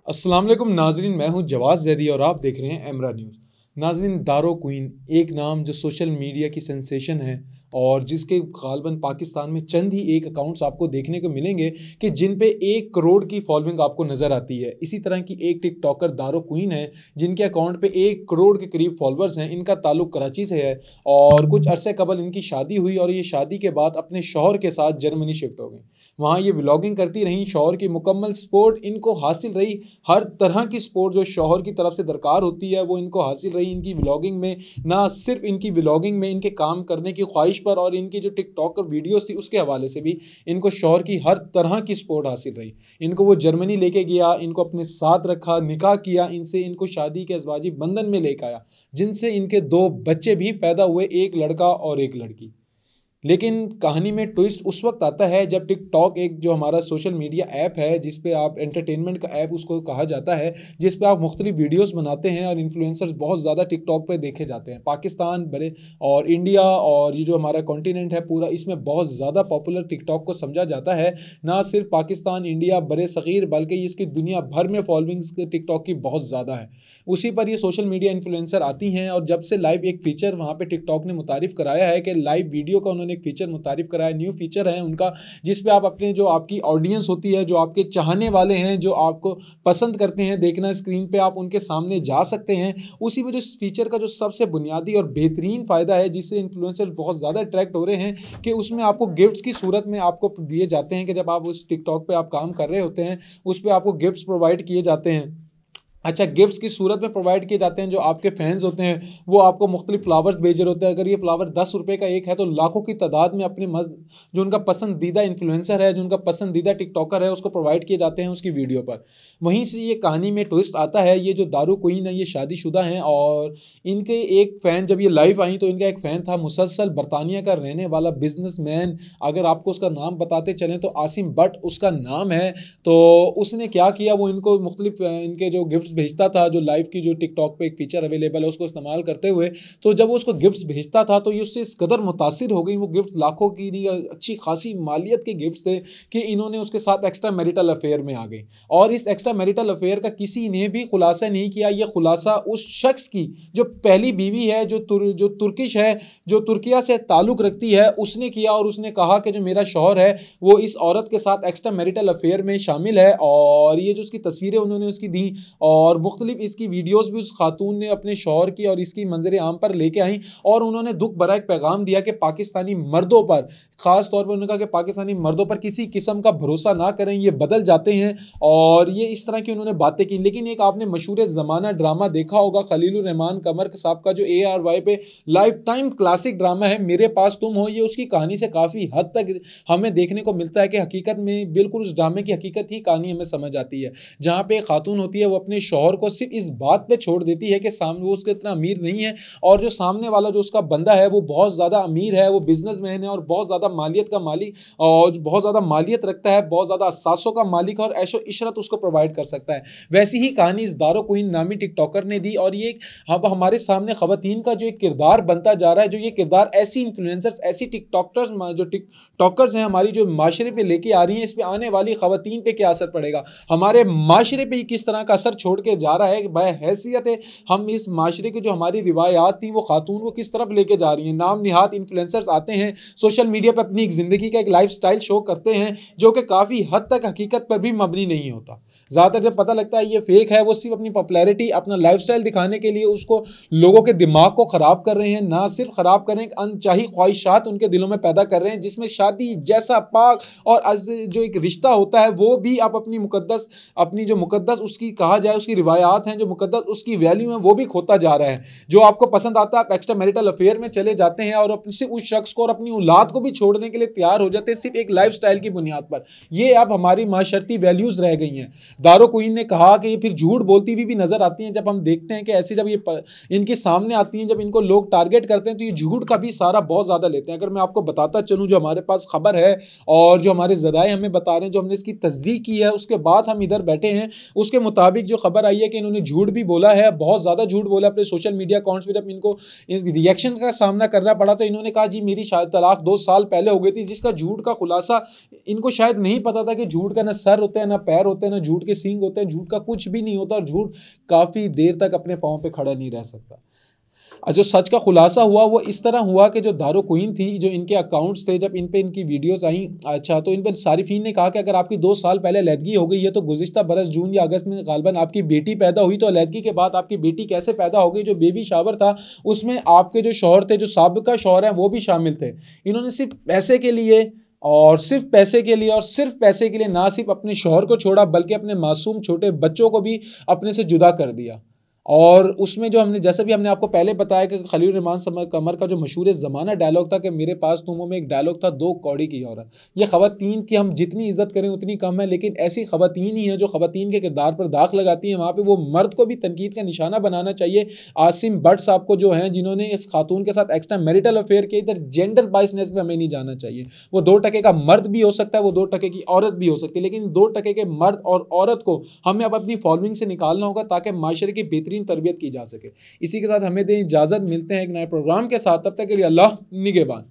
अस्सलाम वालेकुम नाजरीन, मैं हूं जवाद जैदी और आप देख रहे हैं एमरा न्यूज़। नाजरीन, दारो क्वीन एक नाम जो सोशल मीडिया की सेंसेशन है और जिसके गालबन पाकिस्तान में चंद ही एक अकाउंट्स आपको देखने को मिलेंगे कि जिन पे 1 करोड़ की फॉलोइंग आपको नज़र आती है। इसी तरह की एक टिकटॉकर दारो क्वीन है जिनके अकाउंट पे 1 करोड़ के करीब फॉलोअर्स हैं। इनका ताल्लुक कराची से है और कुछ अरसे कबल इनकी शादी हुई और ये शादी के बाद अपने शौहर के साथ जर्मनी शिफ्ट हो गई। वहाँ ये व्लॉगिंग करती रहीं। शौहर की मुकम्मल सपोर्ट इनको हासिल रही। हर तरह की सपोर्ट जो शौहर की तरफ से दरकार होती है वो इनको हासिल रही इनकी व्लॉगिंग में। ना सिर्फ इनकी व्लॉगिंग में, इनके काम करने की ख्वाहिश पर और इनकी जो टिकटॉक वीडियोस थी उसके हवाले से भी इनको शौहर की हर तरह की सपोर्ट हासिल रही। इनको वो जर्मनी लेके गया, इनको अपने साथ रखा, निकाह किया इनसे, इनको शादी के अज़वाजी बंधन में लेकर आया जिनसे इनके 2 बच्चे भी पैदा हुए, एक लड़का और एक लड़की। लेकिन कहानी में ट्विस्ट उस वक्त आता है जब टिकटॉक एक जो हमारा सोशल मीडिया ऐप है जिस पे आप एंटरटेनमेंट का ऐप उसको कहा जाता है, जिस पे आप मुख्तलिफ वीडियोस बनाते हैं और इन्फ्लुएंसर्स बहुत ज़्यादा टिकटॉक पे देखे जाते हैं। पाकिस्तान बड़े और इंडिया और ये जो हमारा कॉन्टिनेंट है पूरा, इसमें बहुत ज़्यादा पॉपुलर टिकटॉक को समझा जाता है। ना सिर्फ पाकिस्तान, इंडिया, बड़े सग़ीर, बल्कि इसकी दुनिया भर में फॉलोइंग्स टिकटॉक की बहुत ज़्यादा है। उसी पर ये सोशल मीडिया इन्फ्लुएंसर आती हैं और जब से लाइव एक फ़ीचर वहाँ पे टिकटॉक ने मुतारिफ़ कराया है कि लाइव वीडियो का उन्होंने एक फ़ीचर मुतारिफ़ कराया, न्यू फ़ीचर है उनका, जिस पे आप अपने जो आपकी ऑडियंस होती है, जो आपके चाहने वाले हैं, जो आपको पसंद करते हैं देखना स्क्रीन पे, आप उनके सामने जा सकते हैं। उसी में जो इस फ़ीचर का जो सबसे बुनियादी और बेहतरीन फ़ायदा है जिससे इन्फ्लुएंसर बहुत ज़्यादा अट्रैक्ट हो रहे हैं कि उसमें आपको गिफ्ट्स की सूरत में आपको दिए जाते हैं कि जब आप उस टिकटॉक पे आप काम कर रहे होते हैं उस पर आपको गिफ्ट्स प्रोवाइड किए जाते हैं। अच्छा, गिफ्ट्स की सूरत में प्रोवाइड किए जाते हैं। जो आपके फैंस होते हैं वो आपको मुख्तलिफ फ्लावर्स भेज रहे होते हैं। अगर ये फ्लावर 10 रुपये का एक है तो लाखों की तादाद में अपने जो उनका पसंदीदा इन्फ्लुएंसर है, जो उनका पसंदीदा टिकटॉकर है, उसको प्रोवाइड किए जाते हैं उसकी वीडियो पर। वहीं से ये कहानी में ट्विस्ट आता है। ये जो दारू क्वीन है ये शादीशुदा हैं और इनके एक फ़ैन जब ये लाइव आई तो इनका एक फ़ैन था मुसलसल बरतानिया का रहने वाला बिजनेसमैन, अगर आपको उसका नाम बताते चलें तो आसिम बट उसका नाम है। तो उसने क्या किया, वो इनको मुख्तलिफ इनके जो गिफ्ट्स भेजता था, जो लाइव की जो टिकटॉक पे एक फीचर अवेलेबल है उसको इस्तेमाल करते हुए, तो जब वो उसको गिफ्ट्स भेजता था तो ये उससे इस कदर मुतासिर हो गई। वो गिफ्ट लाखों की नहीं, अच्छी खासी मालियत के गिफ्ट्स थे कि इन्होंने उसके साथ एक्स्ट्रा मैरिटल अफेयर में आ गई। और इस एक्स्ट्रा मैरिटल अफेयर का किसी ने भी खुलासा नहीं किया। ये खुलासा उस शख्स की जो पहली बीवी है, जो तुर्किश है, जो तुर्किया से ताल्लुक़ रखती है, उसने किया। और उसने कहा कि जो मेरा शौहर है वो इस औरत के साथ एक्स्ट्रा मैरिटल अफेयर में शामिल है। और ये जो उसकी तस्वीरें उन्होंने उसकी दी और मुख्तलिफ इसकी वीडियोस भी उस खातून ने अपने शौहर की और इसकी मंजर आम पर लेके आई और उन्होंने दुख भरा एक पैगाम दिया कि पाकिस्तानी मर्दों पर, ख़ास तौर पर उन्होंने कहा कि पाकिस्तानी मर्दों पर किसी किस्म का भरोसा ना करें, ये बदल जाते हैं। और ये इस तरह की उन्होंने बातें की। लेकिन एक आपने मशहूर ज़माना ड्रामा देखा होगा खलीलुर रहमान कमर साहब का, जो ARY पे लाइफ टाइम क्लासिक ड्रामा है मेरे पास तुम हो, ये उसकी कहानी से काफ़ी हद तक हमें देखने को मिलता है कि हकीकत में बिल्कुल उस ड्रामे की हकीकत ही कहानी हमें समझ आती है। जहाँ पे खातून होती है वो अपने शौहर को सिर्फ इस बात पे छोड़ देती है कि सामने वो उसके इतना अमीर नहीं है और जो सामने वाला जो उसका बंदा है वो बहुत ज़्यादा अमीर है, वो बिजनेसमैन है और बहुत ज़्यादा मालियत का मालिक और बहुत ज़्यादा मालियत रखता है, बहुत ज़्यादा असासों का मालिक और ऐशो इशरत उसको प्रोवाइड कर सकता है। वैसी ही कहानी इस दारो क्वीन नामी टिकटॉकर ने दी और ये अब हमारे सामने खवातीन का जो एक किरदार बनता जा रहा है, जो ये किरदार ऐसी इन्फ्लुएंसर्स, ऐसी टिकटॉकर्स जो टिकटॉकर्स हैं हमारी जो माशरे पे लेके आ रही हैं, इस पे आने वाली खवातीन पे क्या असर पड़ेगा, हमारे माशरे पे किस तरह का असर छोड़ के जा रहा है। हैसियत है हम इस माशरे की जो हमारी रिवायात थी वो खातून को किस तरफ लेके जा रही हैं। नाम निहात इन्फ्लुएंसर्स आते हैं सोशल मीडिया पर अपनी एक ज़िंदगी का एक लाइफस्टाइल शो करते हैं जो कि काफ़ी हद तक हकीकत पर भी मबनी नहीं होता। ज़्यादातर जब पता लगता है ये फेक है, वो सिर्फ अपनी पॉपुलैरिटी, अपना लाइफस्टाइल दिखाने के लिए उसको लोगों के दिमाग को ख़राब कर रहे हैं। ना सिर्फ ख़राब कर रहे हैं, अनचाही ख्वाहिशात उनके दिलों में पैदा कर रहे हैं जिसमें शादी जैसा पाक और जो एक रिश्ता होता है वो भी आप अपनी मुकद्दस, अपनी जो मुकद्दस उसकी कहा जाए उसकी रिवायात हैं, जो मुकद्दस उसकी वैल्यू है वो भी खोता जा रहा है। जो आपको पसंद आता है आप एक्स्ट्रा मैरिटल अफेयर में चले जाते हैं और सिर्फ उस शख्स को और अपनी औलाद को भी छोड़ने के लिए तैयार हो जाते हैं सिर्फ एक लाइफस्टाइल की बुनियाद पर। ये अब हमारी माशरती वैल्यूज़ रह गई हैं। दारो क्वीन ने कहा कि ये फिर झूठ बोलती हुई भी नजर आती हैं। जब हम देखते हैं कि ऐसी जब ये इनके सामने आती हैं, जब इनको लोग टारगेट करते हैं तो ये झूठ का भी सारा बहुत ज़्यादा लेते हैं। अगर मैं आपको बताता चलूँ जो हमारे पास खबर है और जो हमारे ज़राए हमें बता रहे हैं, जो हमने इसकी तस्दीक की है उसके बाद हम इधर बैठे हैं, उसके मुताबिक जो खबर आई है कि इन्होंने झूठ भी बोला है, बहुत ज़्यादा झूठ बोला अपने सोशल मीडिया अकाउंट्स पर। जब इनको रिएक्शन का सामना करना पड़ा तो इन्होंने कहा जी मेरी शायद तलाक 2 साल पहले हो गई थी, जिसका झूठ का खुलासा इनको शायद नहीं पता था कि झूठ का ना सर होता है ना पैर होते हैं, ना झूठ के सींग होते हैं, झूठ का कुछ भी नहीं होता और झूठ काफ़ी देर तक अपने पाँव पे खड़ा नहीं रह सकता। जो सच का खुलासा हुआ वो इस तरह हुआ कि जो दारो क्वीन थी, जो इनके अकाउंट्स थे, जब इन पे इनकी वीडियोस आई, अच्छा, तो इन पर सारिफीन ने कहा कि अगर आपकी 2 साल पहले अलहदगी हो गई है तो गुज़िश्ता बरस जून या अगस्त में गालिबन आपकी बेटी पैदा हुई, तो अलहदगी के बाद आपकी बेटी कैसे पैदा हो गई? जो बेबी शावर था उसमें आपके जो शौहर थे, जो साबिका शौहर हैं, वो भी शामिल थे। इन्होंने सिर्फ पैसे के लिए और सिर्फ पैसे के लिए और सिर्फ पैसे के लिए ना सिर्फ अपने शौहर को छोड़ा बल्कि अपने मासूम छोटे बच्चों को भी अपने से जुदा कर दिया। और उसमें जो हमने, जैसे भी हमने आपको पहले बताया कि खलील रहमान कमर का जो मशहूर ज़माना डायलॉग था कि मेरे पास तुमों में एक डायलॉग था, 2 कौड़ी की औरत। ये ख़वातीन की हम जितनी इज्जत करें उतनी कम है, लेकिन ऐसी ख़वातीन ही हैं जो ख़वातीन के किरदार पर दाग लगाती हैं। वहाँ पे वो मर्द को भी तनकीद का निशाना बनाना चाहिए। आसिम भट्ट साहब को जो हैं, जिन्होंने इस खातून के साथ एक्स्ट्रा मैरिटल अफेयर किया, इधर जेंडर बाइसनेस में हमें नहीं जाना चाहिए। वो 2 टके का मर्द भी हो सकता है, वो 2 टके की औरत भी हो सकती है, लेकिन 2 टके के मर्द और औरत को हमें अब अपनी फॉलोइंग से निकालना होगा ताकि माशरे की बेहतरीन तरबियत की जा सके। इसी के साथ हमें दें इजाज़त, मिलते हैं एक नए प्रोग्राम के साथ, तब तक के लिए अल्लाह निगहबान।